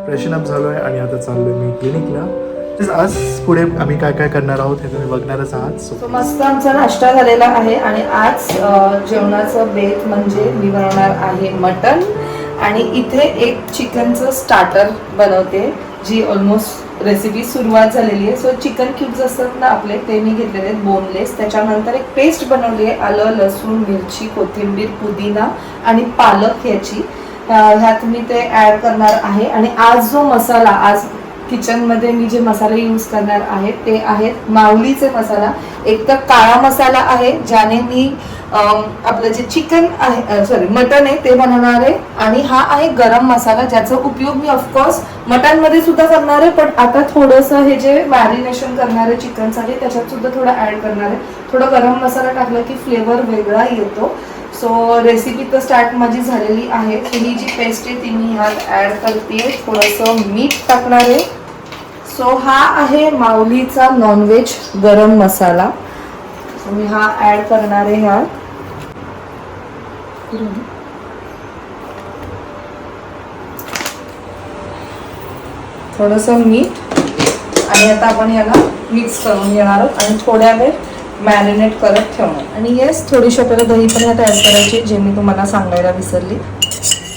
Freshen up झालो आहे आणि आता चाललो आहे मी क्लिनिकला. आज पुढे आम्ही काय काय करणार आहोत हे तुम्ही बघणारच आहात. सो मस्त आमचा नाश्ता झालेला आहे आणि आज जेवणाचं बेत म्हणजे मी बनवणार आहे मटन आणि इथे एक चिकनचं स्टार्टर बनवते जी ऑलमोस्ट रेसिपी सुरुवात झालेली आहे. सो चिकन क्यूब्स असतात ना आपले ते मी घेतलेले आहेत बोनलेस. त्याच्यानंतर एक पेस्ट बनवली आहे आलं लसूण मिरची कोथिंबीर पुदिना आणि पालक ह्याची ह्यात मी ते ॲड करणार आहे. आणि आज जो मसाला आज किचनमध्ये मी जे मसाले यूज करणार आहे ते आहेत माऊलीचे मसाला. एक तर काळा मसाला आहे ज्याने मी आपलं जे चिकन आहे मटन आहे ते बनवणार आहे. आणि हा आहे गरम मसाला ज्याचा उपयोग मी ऑफकोर्स मटनमध्ये सुद्धा करणार आहे पण आता थोडंसं हे जे मॅरिनेशन करणार आहे चिकनसाठी त्याच्यात सुद्धा थोडं ॲड करणार आहे. थोडं गरम मसाला टाकला की फ्लेवर वेगळा येतो. सो रेसिपी तर स्टार्ट माझी झालेली आहे. ही जी पेस्ट आहे ती मी ह्यात ॲड करते. थोडंसं मीठ टाकणार आहे. सो हा आहे माऊलीचा नॉनव्हेज गरम मसाला. सो मी हा ॲड करणार आहे ह्यात. थोडंसं मीठ आणि आता आपण ह्याला मिक्स करून घेणार आहोत आणि थोड्या वेळ मॅरिनेट करत ठेवणार. आणि येस थोडीशी आपल्याला दही पण ह्यात ॲड करायची जे मी तुम्हाला सांगायला विसरली.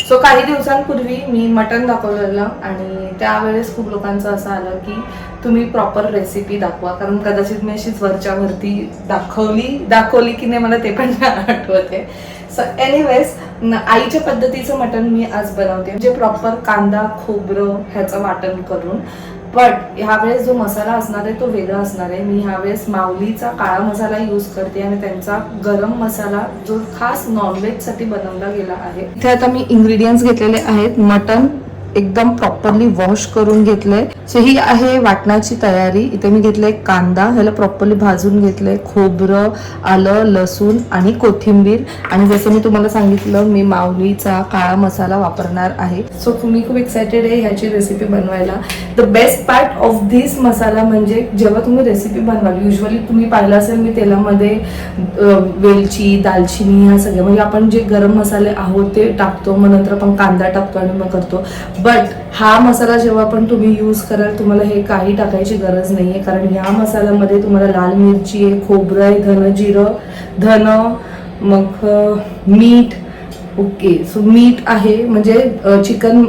सो काही दिवसांपूर्वी मी मटण दाखवलेलं आणि त्यावेळेस खूप लोकांचं असं आलं की तुम्ही प्रॉपर रेसिपी दाखवा कारण कदाचित मी अशीच वरच्या वरती दाखवली की नाही मला ते पण आठवते. सो एनिवेज आईच्या पद्धतीचं मटण मी आज बनवते म्हणजे प्रॉपर कांदा खोबरं ह्याचं वाटण करून. बट ह्यावेळेस जो मसाला असणार आहे तो वेगळा असणार आहे. मी ह्यावेळेस माऊलीचा काळा मसाला यूज करते आणि त्यांचा गरम मसाला जो खास नॉनव्हेजसाठी बनवला गेला आहे. इथे आता मी इंग्रेडियंट्स घेतलेले आहेत. मटन एकदम प्रॉपरली वॉश करून घेतलंय. सो ही आहे वाटणाची तयारी. इथे मी घेतलंय कांदा ह्याला प्रॉपरली भाजून घेतलंय खोबरं आलं लसूण आणि कोथिंबीर. आणि जसं मी तुम्हाला सांगितलं मी माऊलीचा काळा मसाला वापरणार आहे. सो तुम्ही खूप एक्सायटेड आहे ह्याची रेसिपी बनवायला. The best part of this masala म्हणजे जेव्हा तुम्ही रेसिपी बनवाल युजली तुम्ही पाहिलं असेल मी तेलामध्ये वेलची दालचिनी ह्या सगळ्या म्हणजे आपण जे गरम मसाले आहोत ते टाकतो मग नंतर आपण कांदा टाकतो आणि मग करतो. बट हा मसाला जेव्हा पण तुम्ही यूज कराल तुम्हाला हे काही टाकायची गरज नाही आहे कारण ह्या मसाल्यामध्ये तुम्हाला लाल मिरची आहे खोबरं आहे धन जिरं धन मग मीठ. ओके सो मीठ आहे म्हणजे चिकन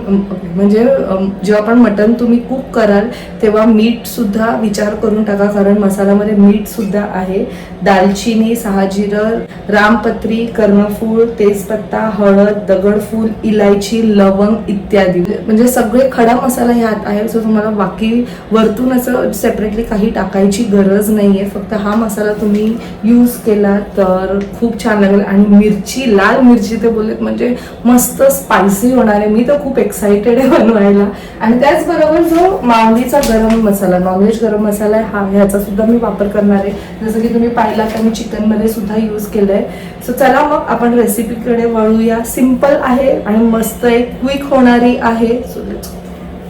म्हणजे जेव्हा आपण मटन तुम्ही कुक कराल तेव्हा मीठ सुद्धा विचार करून टाका कारण मसाल्यामध्ये मीठ सुद्धा आहे. दालचिनी सहाजिरं रामपत्री कर्णफूल तेजपत्ता हळद दगडफूल इलायची लवंग इत्यादी म्हणजे सगळे खडा मसाला ह्यात आहे. सो तुम्हाला बाकी वरतून असं सेपरेटली काही टाकायची गरज नाही आहे. फक्त हा मसाला तुम्ही यूज केला तर खूप छान लागेल. आणि मिरची लाल मिरची ते बोलले म्हणजे मस्त स्पायसी होणार आहे. मी तर खूप एक्साइटेड आहे बनवायला. आणि त्याचबरोबर जो माऊलीचा गरम मसाला नॉनव्हेज गरम मसाला आहे हा ह्याचा सुद्धा मी वापर करणार आहे. जसं की तुम्ही पाहिला तर मी चिकनमध्ये सुद्धा यूज केलंय. सो चला मग आपण रेसिपीकडे वळूया. सिम्पल आहे आणि मस्त एक क्विक होणारी आहे.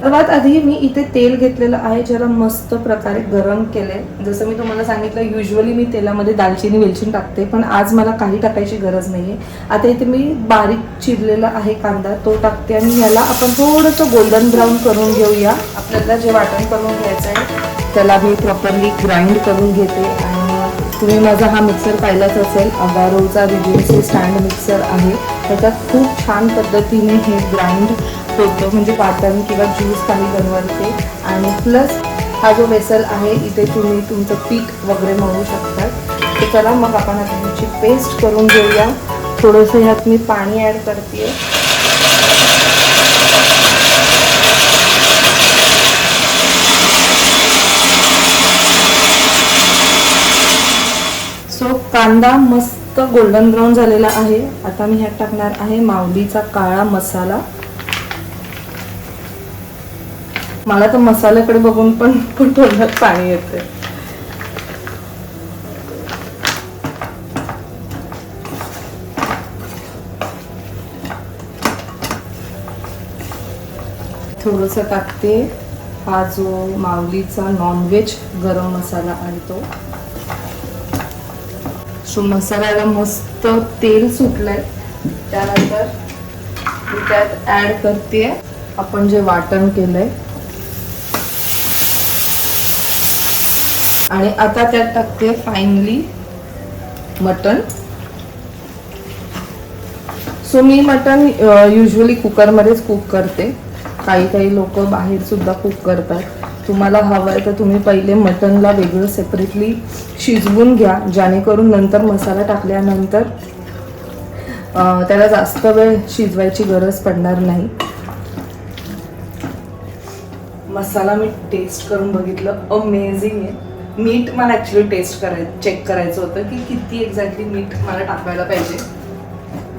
सर्वात आधी मी इथे तेल घेतलेलं आहे ज्याला मस्त प्रकारे गरम केलंय. जसं मी तुम्हाला सांगितलं युजली मी तेलामध्ये दालचिनी वेलची टाकते पण आज मला काही टाकायची गरज नाहीये. आता इथे मी बारीक चिरलेला आहे कांदा तो टाकते आणि ह्याला आपण थोडंसं गोल्डन ब्राऊन करून घेऊया. आपल्याला जे वाटण करून घ्यायचं आहे त्याला मी प्रॉपरली ग्राइंड करून घेते. आणि तुम्ही माझा हा मिक्सर पाहिलाच असेल अगारोचा रिजेन्सी स्टँड मिक्सर आहे. त्याच्यात खूप छान पद्धतीने हे ग्राइंड होतं म्हणजे वाटण किंवा ज्यूस काही बनवते. आणि प्लस हा जो वेसल आहे इथे तुम्ही तुमचं पीठ वगैरे मळू शकता. तर चला मग आपण आता ह्याची पेस्ट करून घेऊया. थोडंसं ह्यात मी पाणी ॲड करते. सो कांदा मस्त गोल्डन ब्राऊन झालेला आहे. आता मी ह्यात टाकणार आहे माऊलीचा काळा मसाला. मला तर मसाल्याकडे बघून पण तोंडात पाणी येते. थोडंसं टाकते हा जो माऊलीचा नॉनव्हेज गरम मसाला आहे तो. सो मसाल्याला मस्त तेल सुटलंय. त्यानंतर मी त्यात ॲड करते आपण जे वाटण केलंय आणि आता त्यात टाकते फाईनली मटण. सो मी मटण युजली कुकरमध्येच कुक करते. काही लोक बाहेर सुद्धा कुक करतात. तुम्हाला हवं आहे तर तुम्ही पहिले मटणला वेगळं सेपरेटली शिजवून घ्या, जेणेकरून नंतर मसाला टाकल्यानंतर त्याला जास्त वेळ शिजवायची गरज पडणार नाही. मसाला मी टेस्ट करून बघितलं, अमेझिंग आहे. मीठ मला ॲक्च्युली चेक करायचं होतं की किती एक्झॅक्टली मीठ मला टाकायला पाहिजे.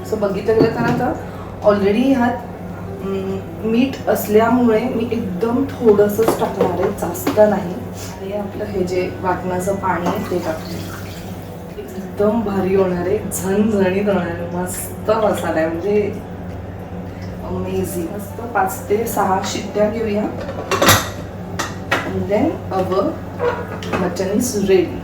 सो बघितलं गेलं तर आता ऑलरेडी ह्यात मीठ असल्यामुळे मी एकदम थोडंसंच टाकणार आहे, जास्त नाही. आणि आपलं हे जे वाटणाचं पाणी आहे ते टाकते. एकदम भारी होणार आहे, झणझणीत होणार आहे. मस्त मसाला आहे, म्हणजे अमेझिंग. मस्त 5 ते 6 शिट्ट्या घेऊया. And then our mutton is ready.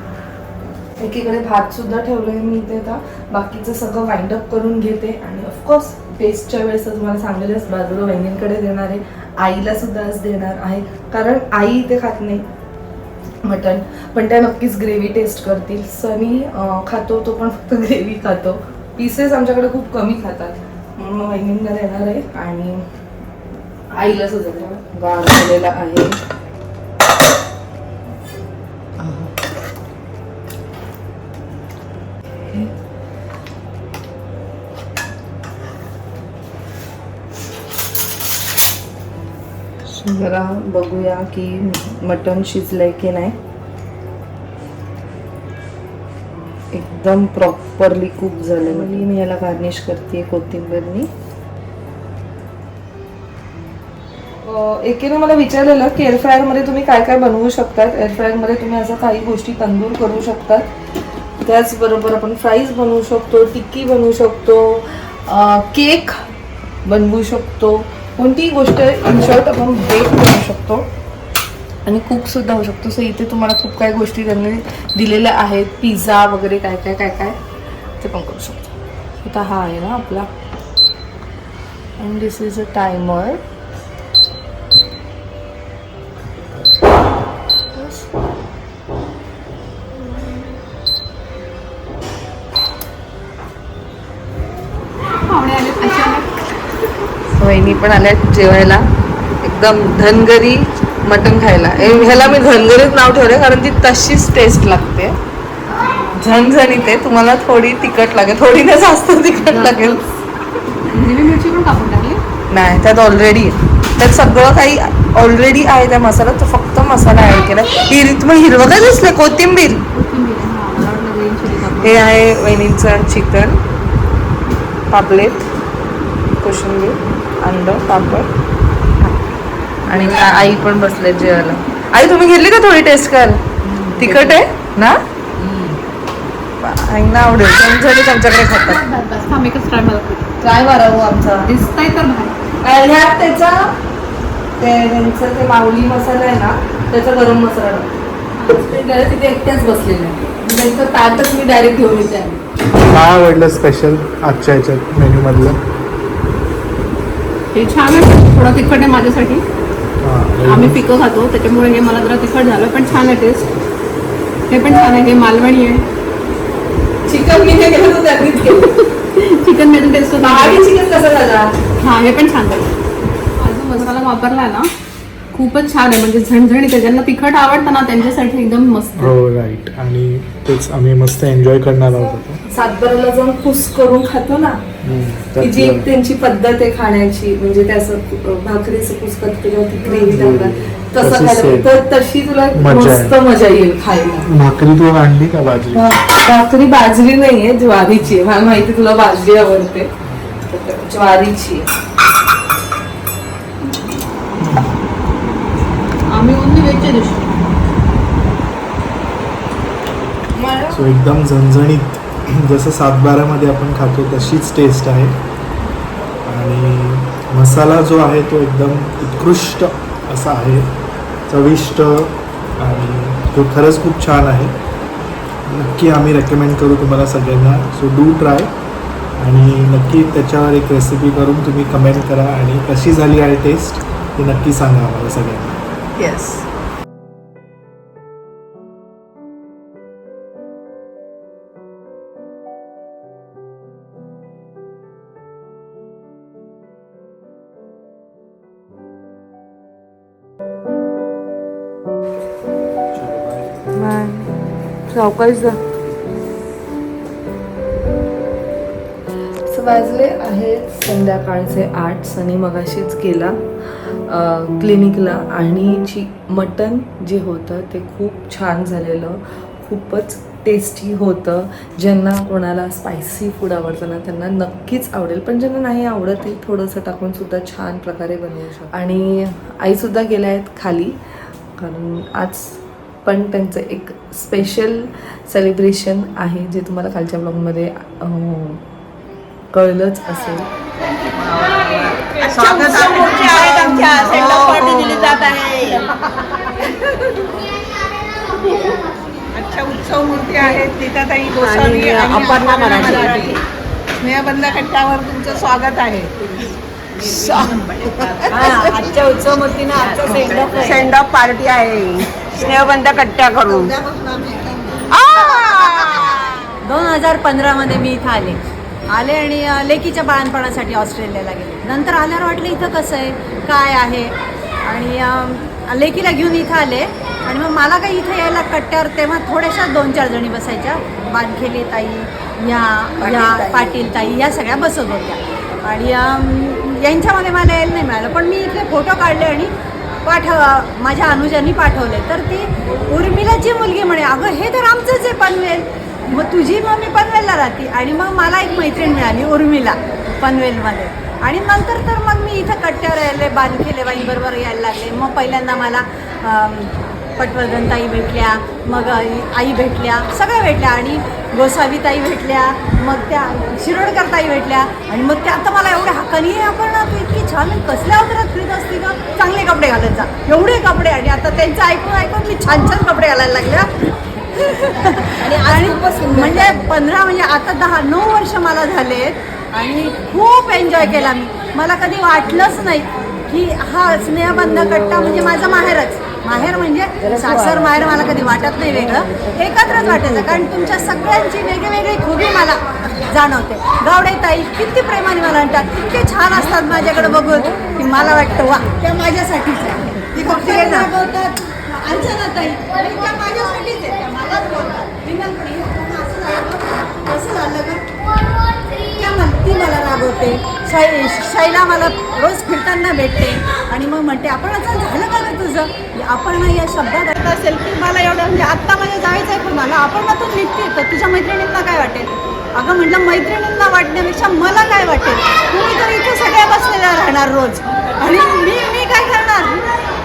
एकीकडे भात सुद्धा ठेवलंय मी इथे. आता बाकीचं सगळं वाइंड अप करून घेते. आणि ऑफकोर्स टेस्टच्या वेळेस तुम्हाला सांगेलच, बाजूला वहिनींकडे देणार आहे, आईला सुद्धा आज देणार आहे, कारण आई इथे खात नाही मटन, पण त्या नक्कीच ग्रेव्ही टेस्ट करतील. सनी खातो, तो पण फक्त ग्रेव्ही खातो. पीसेस आमच्याकडे खूप कमी खातात, म्हणून वहिनींना देणार आहे. आणि आईला सुद्धा गार झालेला आहे. जरा बघूया की मटण शिजलंय की नाही. एकदम प्रॉपरली कुक झालं. म्हणजे मी याला गार्निश करते कोथिंबीरनी. एकीने मला विचारलेलं की एअर फ्रायर मध्ये तुम्ही काय काय बनवू शकतात. एअर फ्रायर मध्ये तुम्ही असं काही गोष्टी तंदूर करू शकतात, त्याचबरोबर आपण फ्राईज बनवू शकतो, टिक्की बनवू शकतो, केक बनवू शकतो, कोणतीही गोष्ट इन शॉर्ट आपण बेक करू शकतो आणि कुक सुद्धा होऊ शकतो. सो इथे तुम्हाला खूप काही गोष्टी त्यांनी दिलेल्या आहेत, पिझ्झा वगैरे काय काय काय काय ते पण करू शकतो. आता हा आहे ना आपला, and this is a timer. वहिनी पण आल्यात जेवायला, एकदम धनगरी मटण खायला. ह्याला मी धनगरीच नाव ठेवलंय कारण ती तशीच टेस्ट लागते, झणझणीत आहे. तुम्हाला थोडी तिखट लागेल, थोडी ना जास्त तिखट लागेल. मिरची पण कापून टाकली नाही, त्यात ऑलरेडी त्यात सगळं काही ऑलरेडी आहे त्या मसाल्यात, तो फक्त मसाला ऍड केला. तुम्हाला हिरवं काय दिसलं? कोथिंबीर. हे आहे वहिनींचं चिकन, पापलेट, कोशिंबीर, अंड, पापड आणि आई पण बसले जेवायला. आई तुम्ही घेतली का? थोडी टेस्ट कर. तिखट आहे ना? आईना आवडेल, झणझणीत आमच्याकडे खातात. काय मारावं आमचा दिसतंय तर ह्यात त्याचा त्यांचं ते माऊली मसाला आहे ना, त्याचा गरम मसाला टाकतो. तिथे एकट्याच बसलेला आहे, त्यांचं ताटच मी डायरेक्ट घेऊन येते. काय आवडलं स्पेशल आजच्या ह्याच्यात मेन्यू मधलं? हे छान आहे, थोडं तिखट आहे माझ्यासाठी. आम्ही फिकं खातो त्याच्यामुळे हे मला जरा तिखट झालं, पण छान आहे टेस्ट. हे पण छान आहे, हे मालवणी आहे. चिकन मी हे केलं तर त्यांनीच केलं. चिकन मध्ये टेस्ट होता. आणि चिकन कसं झाला? हां, हे पण छान झालं. हा जो मसाला वापरला ना खूपच छान आहे, म्हणजे झणझणीत आहे. ज्यांना तिखट आवडतं ना त्यांच्यासाठी एकदम मस्त. हो राईट. आणि तेच आम्ही मस्त एन्जॉय करणार आहोत. सातबाराला जाऊन कुस करून खातो ना, की जी एक त्यांची पद्धत आहे खाण्याची, म्हणजे त्याचं भाकरीचं कुस करतो किंवा ती ग्रेव्ही टाकतात तसं खायला, तर तशी तुला मस्त मजा येईल खायला. भाकरी तू आणली का? बाजरी? भाकरी बाजरी नाहीये, ज्वारीची आहे. मला माहिती तुला बाजरी आवडते, ज्वारीची आहे. आम्ही ओनली व्हेजच्या दिवशी सो एकदम झणझणीत जसं सातबारामध्ये आपण खातो तशीच टेस्ट आहे. आणि मसाला जो आहे तो एकदम उत्कृष्ट असा आहे, चविष्ट, आणि तो खरंच खूप छान आहे. नक्की आम्ही रेकमेंड करू तुम्हाला सगळ्यांना. सो डू ट्राय, आणि नक्की त्याच्यावर एक रेसिपी करून तुम्ही कमेंट करा आणि कशी झाली आहे टेस्ट ती नक्की सांगा आम्हाला सगळ्यांना. येस. सावकाश जा. वाजले आहेत संध्याकाळचे 8. सनी मगाशीच गेला क्लिनिकला आणि मटन जे होतं ते खूप छान झालेलं, खूपच टेस्टी होतं. ज्यांना कोणाला स्पायसी फूड आवडतं ना त्यांना नक्कीच आवडेल, पण ज्यांना नाही आवडत ते थोडंसं टाकून सुद्धा छान प्रकारे बनवू शकतो. आणि आईसुद्धा गेल्या आहेत खाली, कारण आज पण त्यांचं एक स्पेशल सेलिब्रेशन आहे जे तुम्हाला कालच्या ब्लॉगमध्ये कळलंच असेल. उत्सव मूर्ती आहेत नीताताई गोसावी आणि अपर्णा मराठी. स्नेहबंध कट्ट्यावर तुमचं स्वागत आहे. आजच्या उत्सव मूर्तीनं आजचा सेंड ऑफ पार्टी आहे स्नेहबंध कट्ट्या करून. 2015 मध्ये मी इथं आले आणि लेकीच्या बाळणपणासाठी ऑस्ट्रेलियाला गेले. नंतर आल्यावर वाटलं इथं कसं आहे काय आहे, आणि लेकीला घेऊन इथं आले. आणि मग मला काही इथं यायला कट्ट्यावर तेव्हा थोड्याशा 2-4 जणी बसायच्या. बानखेली ताई, ह्या पाटील ताई, या सगळ्या बसत होत्या. आणि यांच्यामध्ये मला यायला नाही मिळालं, पण मी इथले फोटो काढले आणि माझ्या अनुजांनी पाठवले. तर ती उर्मिलाची मुलगी म्हणे, अगं हे तर आमचंच आहे पनवेल, मग तुझी मम्मी पनवेलला राहते. आणि मग मला एक मैत्रीण मिळाली उर्मिला पनवेलमध्ये. आणि नंतर तर मग मी इथं कट्ट्यावर यायले, बानखेले बाईंबरोबर यायला लागले. मग पहिल्यांदा मला पटवर्धन ताई भेटल्या, मग आई भेटल्या, सगळ्या भेटल्या. आणि गोसावी ताई भेटल्या, मग त्या शिरोडकर ताई भेटल्या. आणि मग त्या आता मला एवढ्या हक्कानी आपण तू इतकी छान कसल्या अवतारात फिरत असते का, चांगले कपडे घालत जा, एवढे कपडे. आणि आता त्यांचं ऐकून मी छान छान कपडे घालायला लागल्या. आणि म्हणजे 15 म्हणजे आता 10-9 वर्ष मला झालेत आणि खूप एन्जॉय केला मी. मला कधी वाटलंच नाही की हा स्नेहबंध कट्टा म्हणजे माझं माहेर म्हणजे सासर माहेर मला कधी वाटत नाही वेगळं, एकत्रच वाटायचं. कारण तुमच्या सगळ्यांची वेगळी खूबी मला जाणवते. गावडे ताई किती प्रेमाने मला म्हणतात, इतके छान असतात माझ्याकडे बघून की मला वाटतं वा त्या माझ्यासाठीच आहे. ती खूप बोलतात अर्चना ताई त्या माझ्यासाठीच आहे, त्या मलाच बोलतात. कसं झालं का ती मला रागवते. शैला मला रोज फिरताना भेटते आणि मग म्हणते आपण असं झालं का गं तुझं. आपण या शब्दात असेल की मला एवढं म्हणजे आत्ता माझ्या जायचं आहे, पण मला आपणातून निघते तर तुझ्या मैत्रिणींना काय वाटेल. अगं म्हटलं मैत्रिणींना वाटण्यापेक्षा मला काय वाटेल. तुम्ही तर इथे सगळ्या बसलेल्या राहणार रोज आणि मी काय करणार.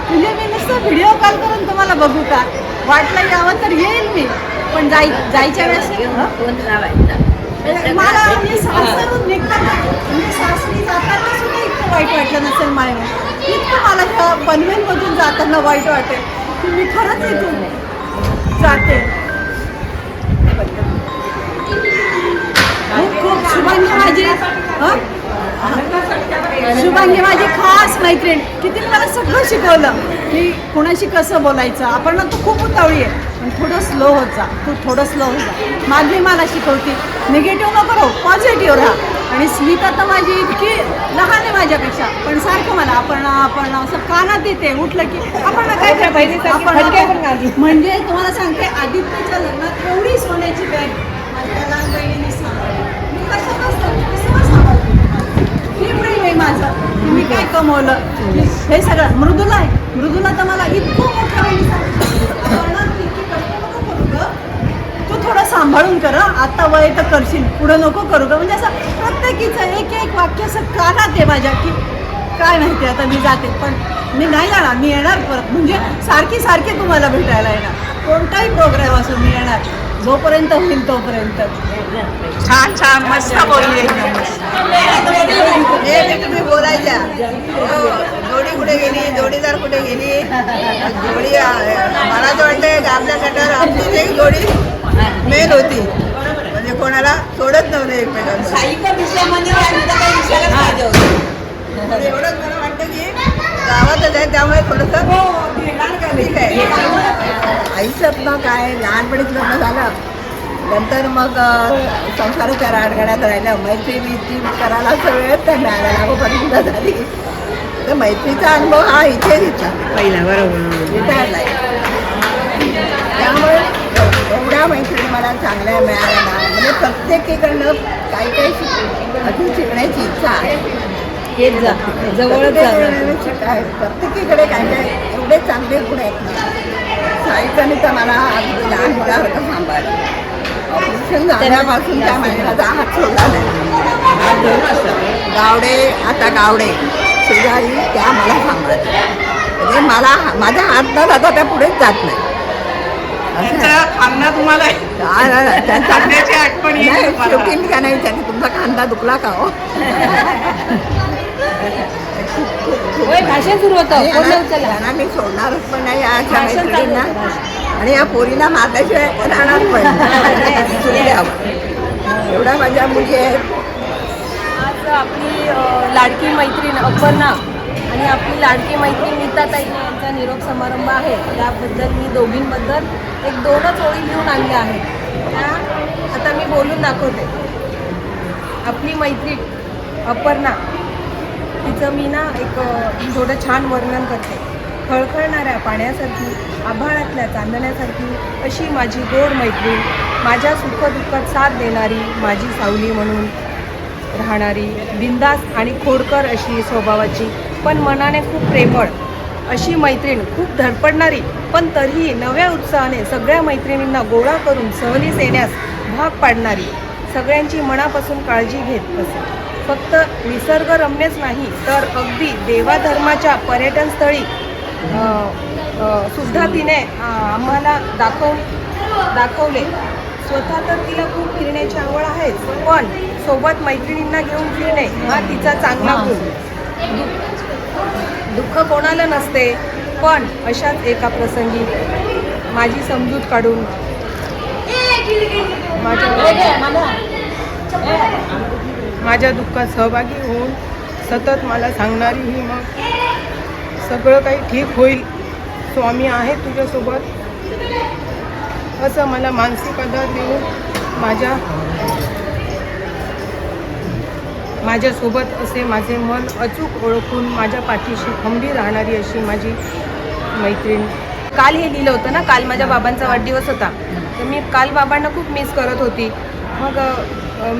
म्हणजे मी नुसतं व्हिडिओ कॉल करून तुम्हाला बघू का, वाटलं यावं तर येईल मी, पण जायच्या वेळेस मला म्हणजे सासरून निघताना म्हणजे सासरी जाताना सुद्धा इतकं वाईट वाटलं नसेल मला. इतकं मला पनवेलमधून जाताना वाईट वाटेल की मी खरंच इथून जाते. खूप शुभांगी माझी खास मैत्रीण. किती मला सगळं शिकवलं की कुणाशी कसं बोलायचं. आपण तू खूप उतावळी आहे पण थोडं स्लो होत जा, तू थोडं स्लो होत जा. माधवी मला शिकवते निगेटिव्ह नको राहू, पॉझिटिव्ह राहा. आणि स्मिता तर माझी इतकी लहान आहे माझ्यापेक्षा, पण सारखं मला आपण असं कानात येते उठलं की आपण काय करायला पाहिजे. आपण म्हणजे तुम्हाला सांगते आदित्यच्या लग्नात एवढी सोन्याची बॅग माझ्या लहान बहिणीने सांभाळली. मी कसं सांभाळते हे प्रेम आहे माझं. मी काय कमवलं हे सगळं मृदुला आहे. मृदुला तर मला इतकं मोठ्या वेळी तू थोडं सांभाळून कर, आता वय तर करशील, पुढं नको करू का. म्हणजे असं प्रत्येकीचं एक वाक्य असं कानात आहे माझ्या की काय माहिती. आता मी जाते पण मी नाही जाणार, मी येणार परत. म्हणजे सारखी तुम्हाला भेटायला येणार. कोणताही प्रोग्राम असो मी येणार, जोपर्यंत होईल तोपर्यंत. छान मस्त बोलली. तुम्ही बोलायच्या जोडी कुठे गेली, जोडीदार कुठे गेली. जोडी मला तर वाटतं आपल्या गटावर आमचीच एक जोडी मेन होती, म्हणजे कोणाला सोडत नव्हतं एकमेकांना. एवढंच मला वाटतं की गावातच आहे त्यामुळे थोडंसं ठीक आहे. आईचं ना काय लहानपणीच लग्न झालं, नंतर मग संसाराच्या राडगाड्यात राहिलं. मैत्री करायला वेळच नाही मिळाला, लागोपर्यंत झाली. तर मैत्रीचा अनुभव हा इथे घेतला पहिला, बरोबर रिटायरला. त्यामुळे एवढ्या मैत्रिणी मला चांगल्या मिळाल्या ना, म्हणजे प्रत्येकीकडनं काही अजून शिकण्याची इच्छा आहे. हेच जवळच काय प्रत्येकीकडे काय काय एवढे चांगले गुण आहेत ना. साहित्याने तर मला अगदी लहान मुलासारखं सांभाळलं. ऑपरेशन झाल्यापासून त्या महिन्याचा हात सोडला नाही. गावडे आता गावडे शेजारी त्या मला सांभाळत, म्हणजे मला माझा हात न जाता त्या पुढेच जात नाही. खांदा तुम्हाला शेवटी मी त्यांना विचारते, तुमचा खांदा दुखला का हो? भाषण सुरू होतं, त्यांना मी सोडणारच पण नाही अशा मैत्रिणींना, आणि या पोरीला मारल्याशिवाय राहणार पण एवढ्या माझ्या मुली आहेत. आज आपली लाडकी मैत्रीण अपर्णा आणि आपली लाडकी मैत्रीण नीताताई यांचा निरोप समारंभ आहे. त्याबद्दल मी दोघींबद्दल एक 2च ओळी लिहून आणल्या आहेत. त्या आता मी बोलून दाखवते. आपली मैत्रीण अपर्णा, तिचं मी ना एक थोडं छान वर्णन करते. खळखळणाऱ्या पाण्यासारखी, आभाळातल्या चांदण्यासारखी अशी माझी गोड मैत्रीण, माझ्या सुखदुःखात साथ देणारी, माझी सावली म्हणून राहणारी, बिंदास आणि खोडकर अशी स्वभावाची पण मनाने खूप प्रेमळ अशी मैत्रीण, खूप धडपडणारी पण तरीही नव्या उत्साहाने सगळ्या मैत्रिणींना गोळा करून सहलीस येण्यास भाग पाडणारी, सगळ्यांची मनापासून काळजी घेत असे. फक्त निसर्गरम्यच नाही तर अगदी देवाधर्माच्या पर्यटनस्थळी सुद्धा तिने आम्हाला दाखवले. स्वतः तर तिला खूप फिरण्याची आवड आहेच, पण सोबत मैत्रिणींना घेऊन फिरणे हा तिचा चांगला गुण. दुःख कोणाला नसते, पण अशाच एका प्रसंगी माझी समजूत काढून माझ्या दुःखात सहभागी होऊन सतत मला सांगणारी ही, मग सगळं काही ठीक होईल, स्वामी आहे तुझ्यासोबत, असं मला मानसिक आधार देऊन माझ्यासोबत असे माझे मन अचूक ओळखून माझ्या पाठीशी खंबीर राहणारी अशी माझी मैत्रीण. काल हे लिहिलं होतं ना, काल माझ्या बाबांचा वाढदिवस होता, तर मी काल बाबांना खूप मिस करत होती. मग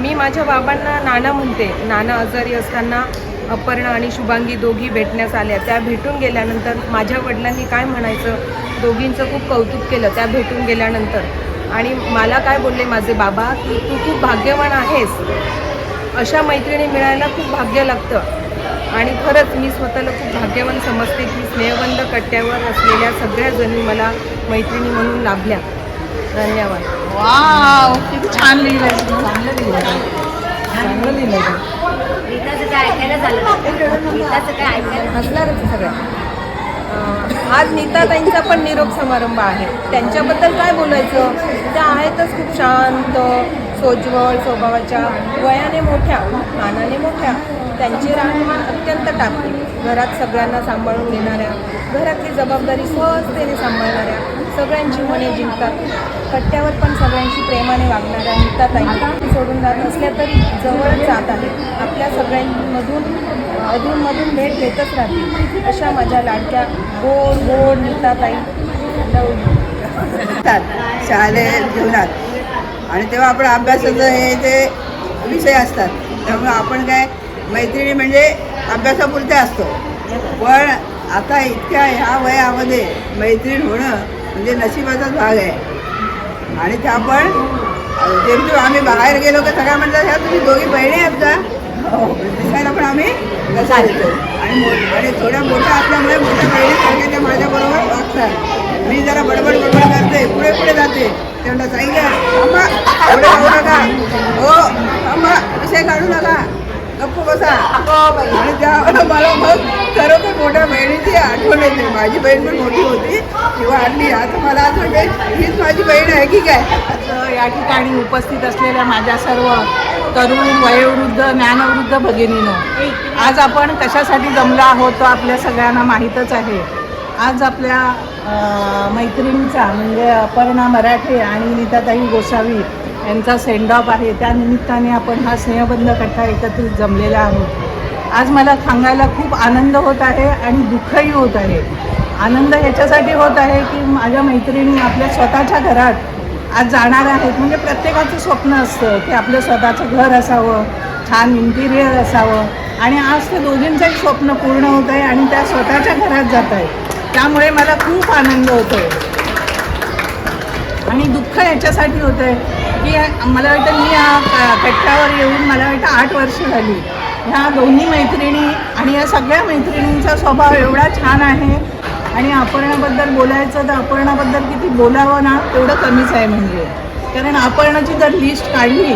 मी माझ्या बाबांना नाना म्हणते. नाना आजारी असताना अपर्णा आणि शुभांगी दोघी भेटण्यास आल्या. त्या भेटून गेल्यानंतर माझ्या वडिलांनी काय म्हणायचं, दोघींचं खूप कौतुक केलं त्या भेटून गेल्यानंतर. आणि मला काय बोलले माझे बाबा, की तू खूप भाग्यवान आहेस, अशा मैत्रिणी मिळायला खूप भाग्य लागतं. आणि खरंच मी स्वतःला खूप भाग्यवान समजते की स्नेहबंध कट्ट्यावर असलेल्या सगळ्या जणी मला मैत्रिणी म्हणून लाभल्या. धन्यवाद. वाव, किती छान लिहिलं, चांगलं लिहिलं, चांगलं लिहिलं. हसणारच सगळ्या. आज नीताताईंचा पण निरोप समारंभ आहे. त्यांच्याबद्दल काय बोलायचं, त्या आहेतच खूप शांत, सोज्वळ स्वभावाच्या, वयाने मोठ्या, मानाने मोठ्या, त्यांचे राहणीमान अत्यंत टापटीप, घरात सगळ्यांना सांभाळून घेणाऱ्या, घरातली जबाबदारी सहजतेने सांभाळणाऱ्या, सगळ्यांची मने जिंकतात. कट्ट्यावर पण सगळ्यांशी प्रेमाने वागणाऱ्या नीताताई सोडून जात असल्या तरी जवळच जात आहेत. आपल्या सगळ्यांमधून अधूनमधून भेट घेतच राहतील. अशा माझ्या लाडक्या गोड गोड नीताताई शालेय जीवनात, आणि तेव्हा आपण अभ्यासाचं हे जे विषय असतात, त्यामुळे आपण काय मैत्रिणी म्हणजे अभ्यासापुरते असतो. पण आता इतक्या ह्या वयामध्ये मैत्रीण होणं म्हणजे नशिबाचाच भाग आहे. आणि त्या पण जेमतेम आम्ही बाहेर गेलो की सगळ्या म्हणतात, ह्या तुम्ही दोघी बहिणी आहेत का, दिसायला पण आम्ही कसा येतो. आणि थोड्या मोठ्या असल्यामुळे मोठ्या बहिणीसारख्या त्या माझ्याबरोबर वागतात. मी जरा बडबड करते, पुढे पुढे जाते, ते म्हणतात सांगितलं अम्मा पुढे जाऊ नका, हो अम्मा विषय काढू नका, गप्प बसा. आणि त्यावेळेला मला मग खरोखर मोठ्या बहिणीची आठवण येते. माझी बहीण पण मोठी होती किंवा आणली, आता मला असं वाटते हीच माझी बहीण आहे की काय. या ठिकाणी उपस्थित असलेल्या माझ्या सर्व तरुण वयोवृद्ध ज्ञानवृद्ध भगिनीनो, आज आपण कशासाठी जमलो आहोत तो आपल्या सगळ्यांना माहीतच आहे. आज आपल्या मैत्रिणीचा म्हणजे अपर्णा मराठे आणि नीताताई गोसावी यांचा सेंड ऑफ आहे. त्या निमित्ताने आपण हा स्नेहबंध कट्टा एकत्रित जमलेला आहोत. आज मला सांगायला खूप आनंद होत आहे आणि दुःखही होत आहे. आनंद ह्याच्यासाठी होत आहे की माझ्या मैत्रिणी आपल्या स्वतःच्या घरात आज जाणार आहेत. म्हणजे प्रत्येकाचं स्वप्न असतं की आपलं स्वतःचं घर असावं, छान इंटिरियर असावं, आणि आज ते दोघींचंही स्वप्न पूर्ण होत आहे आणि त्या स्वतःच्या घरात जात आहेत. त्यामुळे मला खूप आनंद होतो आहे. आणि दुःख याच्यासाठी होतं आहे की मला वाटतं मी या कट्ट्यावर येऊन मला वाटतं 8 वर्ष झाली. ह्या दोन्ही मैत्रिणी आणि या सगळ्या मैत्रिणींचा स्वभाव एवढा छान आहे. आणि अपर्णाबद्दल बोलायचं तर अपर्णाबद्दल किती बोलावं ना तेवढं कमीच आहे. म्हणजे कारण अपर्णाची जर लिस्ट काढली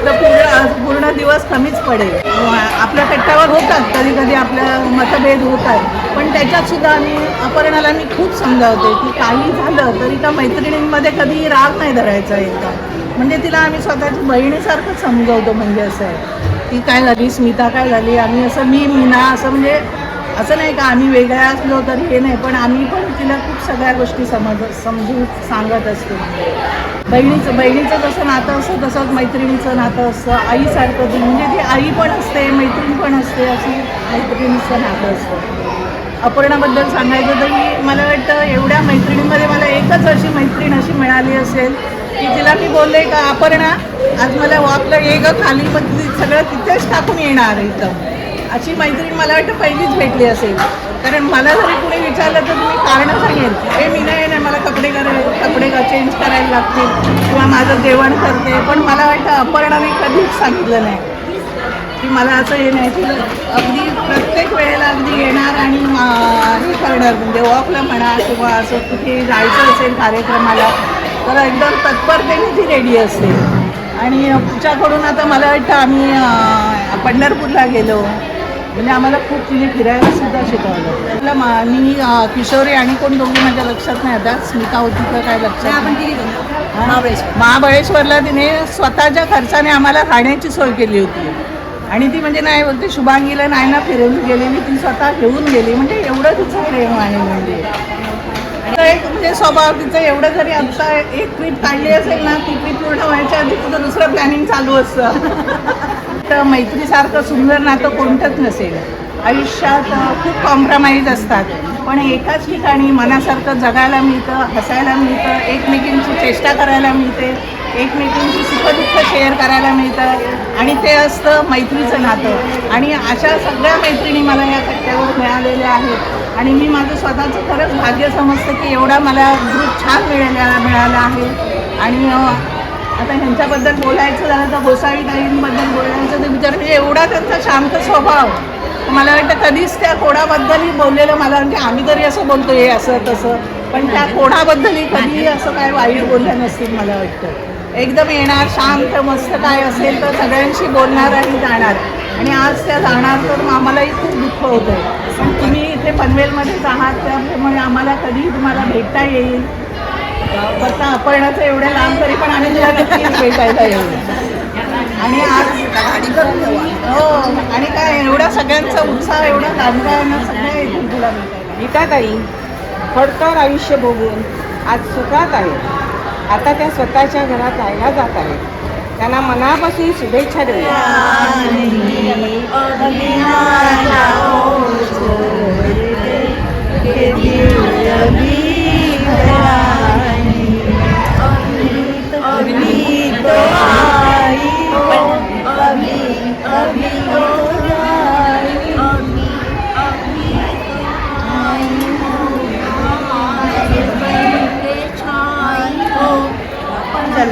तर पूर्ण दिवस कमीच पडेल. आपल्या कट्ट्यावर होतात कधी कधी आपल्या मतभेद होतात, पण त्याच्यातसुद्धा अपर्णाला मी खूप समजावते की काही झालं तरी त्या मैत्रिणींमध्ये कधी राग नाही धरायचा एकदा. म्हणजे तिला आम्ही स्वतःची बहिणीसारखं समजावतो. म्हणजे असं आहे ती काय झाली, स्मिता काय झाली, आम्ही असं मीना असं म्हणजे असं नाही का आम्ही वेगळ्या असलो तरी हे नाही, पण आम्ही पण तिला खूप सगळ्या गोष्टी समजून सांगत असतो. बहिणीचं जसं नातं असतं तसंच मैत्रिणीचं नातं असतं. आईसारखं म्हणजे ती आई पण असते, मैत्रीण पण असते, अशी मैत्रिणीचं नातं असतं. अपर्णाबद्दल सांगायचं तर मला वाटतं एवढ्या मैत्रिणींमध्ये मला एकच अशी मैत्रीण अशी मिळाली असेल की तिला मी बोलले का अपर्णा आज मला वॉकला ये गं खाली, पण ती सगळं तिथेच टाकून येणार एकदम. अशी मैत्रीण मला वाटतं पहिलीच भेटली असेल. कारण मला जरी कुणी विचारलं तर मी कारणं सांगेल हे मी नाही मला कपडे चेंज करायला लागतील किंवा माझं जेवण करते, पण मला वाटतं अपर्णाने कधीच सांगितलं नाही की मला असं हे नाही. की अगदी प्रत्येक वेळेला अगदी येणार आणि हे करणार. म्हणजे वॉकला म्हणा किंवा असं कुठे जायचं असेल कार्यक्रमाला तर एकदम तत्परतेने ती रेडी असते. आणि तिच्याकडून आता मला वाटतं आम्ही पंढरपूरला गेलो म्हणजे आम्हाला खूप तिने फिरायला सुद्धा शिकवलं. मी किशोरी आणि कोण दोघी माझ्या लक्षात नाही आता, स्मिता होती तर काय लक्षात. महाबळेश्वरला तिने स्वतःच्या खर्चाने आम्हाला राहण्याची सोय केली होती. आणि ती म्हणजे नाही बोलते शुभांगीला नाही ना फिरवून गेलेली, ती स्वतः घेऊन गेली. म्हणजे एवढं तिचं प्रेम आहे. म्हणजे एक म्हणजे स्वभाव तिचं एवढं जरी आता एक ट्रिप काढली असेल ना ती ट्रिप पूर्ण व्हायच्या आधी तिचं दुसरं प्लॅनिंग चालू असतं. तर मैत्रीसारखं सुंदर नातं कोणतंच नसेल. आयुष्यात खूप कॉम्प्रोमाइज असतात, पण एकाच ठिकाणी मनासारखं जगायला मिळतं, हसायला मिळतं, एकमेकींची चेष्टा करायला मिळते, एकमेकींची सुखदुःख शेअर करायला मिळतं, आणि ते असतं मैत्रीचं नातं. आणि अशा सगळ्या मैत्रिणी मला या कट्ट्यावर मिळालेल्या आहेत. आणि मी माझं स्वतःचं खरंच भाग्य समजतं की एवढा मला ग्रुप छान मिळाला आहे. आणि आता ह्यांच्याबद्दल बोलायचं झालं तर गोसावी ताईंबद्दल बोलायचं तर विचार म्हणजे एवढा त्यांचा शांत स्वभाव. मला वाटतं कधीच त्या कोणाबद्दलही बोललेलं मला म्हणजे आम्ही तरी असं बोलतो हे असं तसं, पण त्या कोणाबद्दलही कधीही असं काय वाईट बोलल्या नसतील. मला वाटतं एकदम येणार शांत मस्त काय असेल तर सगळ्यांशी बोलणार आणि जाणार. आणि आज त्या जाणार तर आम्हालाही खूप दुःख होतं आहे. पण तुम्ही इथे पनवेलमध्येच आहात त्यामुळे आम्हाला कधीही तुम्हाला भेटता येईल. फक्त अपर्णाचं एवढ्या लांब तरी पण आम्ही तुला नक्कीच भेटायला येऊ. आणि आज हो आणि काय एवढा सगळ्यांचा उत्साह एवढा लांबला आहे ना, सगळ्या येतील तुला भेटायला. नीताताई खडतर आयुष्य भोगून आज सुखात आहेत. आता त्या स्वतःच्या घरात राहायला जात आहेत. त्यांना मनापासून शुभेच्छा देऊया.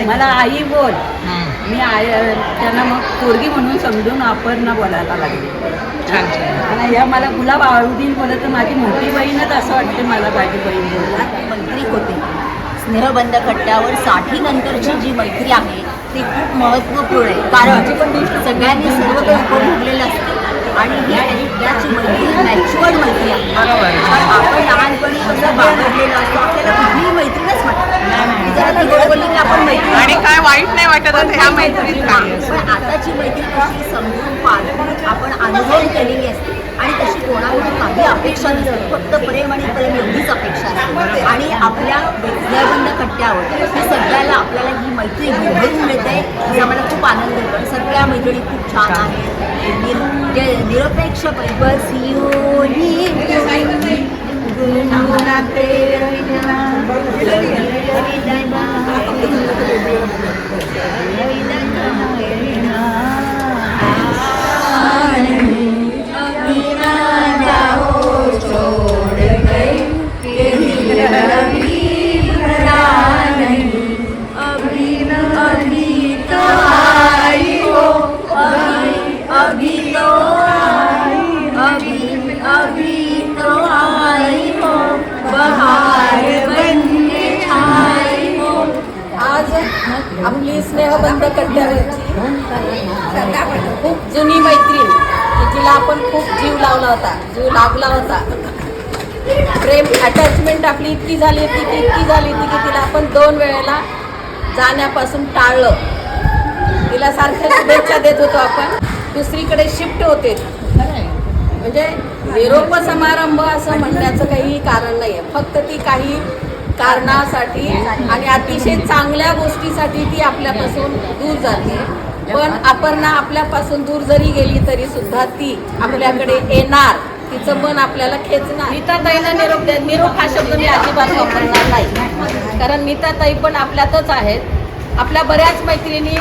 मला आई बोल. मी त्यांना मग पोरगी म्हणून समजून अपर्णा बोलायला लागली. आणि या मला गुलाब आवडील बोलत तर माझी मोठी बहीणच असं वाटते मला माझी बहीण बोलला. मैत्री होते. स्नेहबंध कट्ट्यावर 60 नंतरची जी मैत्री आहे ती खूप महत्त्वपूर्ण आहे. कारण सगळ्यांनी सर्व काही उपभोगलेलं असतं आणि ही त्याची मैत्री नॅचरल मैत्री आहे. पण आपण लहानपणी कसं बागडलेलं असतो आपल्याला कुठलीही मैत्रीणच वाटत. आणि काय वाईट नाही वाटत भेटल्यावर की सगळ्याला आपल्याला ही मैत्री घडवून मिळते, याचा मला खूप आनंद होतो. आणि सगळ्या मैत्रिणी खूप छान आहेत. निरपेक्ष बस आज आपली स्नेहबंध कट्ट्यावरची खूप जुनी मैत्रीण की जिला आपण खूप जीव लावला होता, जीव लागला होता, प्रेम अटॅचमेंट आपली इतकी झाली होती की तिला आपण 2 वेळेला जाण्यापासून टाळलं. तिला सारख्या शुभेच्छा देत होतो आपण, दुसरीकडे शिफ्ट होते. म्हणजे निरोप समारंभ असं म्हणण्याचं काही कारण नाही आहे. फक्त ती काही कारणासाठी आणि अतिशय चांगल्या गोष्टीसाठी ती आपल्यापासून दूर जाते. पण अपर्णा आपल्यापासून दूर जरी गेली तरी सुद्धा ती आपल्याकडे येणार, तिचं मन आपल्याला खेचणार. नीताताईला निरोप हा शब्द मी अजिबात वापरणार नाही, कारण नीताताई पण आपल्यातच आहेत. आपल्या बऱ्याच मैत्रिणी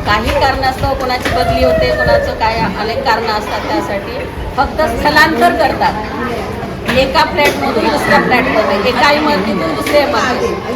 काही कारणास्तव, कोणाची बदली होते, कोणाचं काय अनेक कारणं असतात, त्यासाठी फक्त स्थलांतर करतात. एका फ्लॅटमधून दुसऱ्या फ्लॅटमध्ये, एका इमारतीतून दुसऱ्या इमारतीत.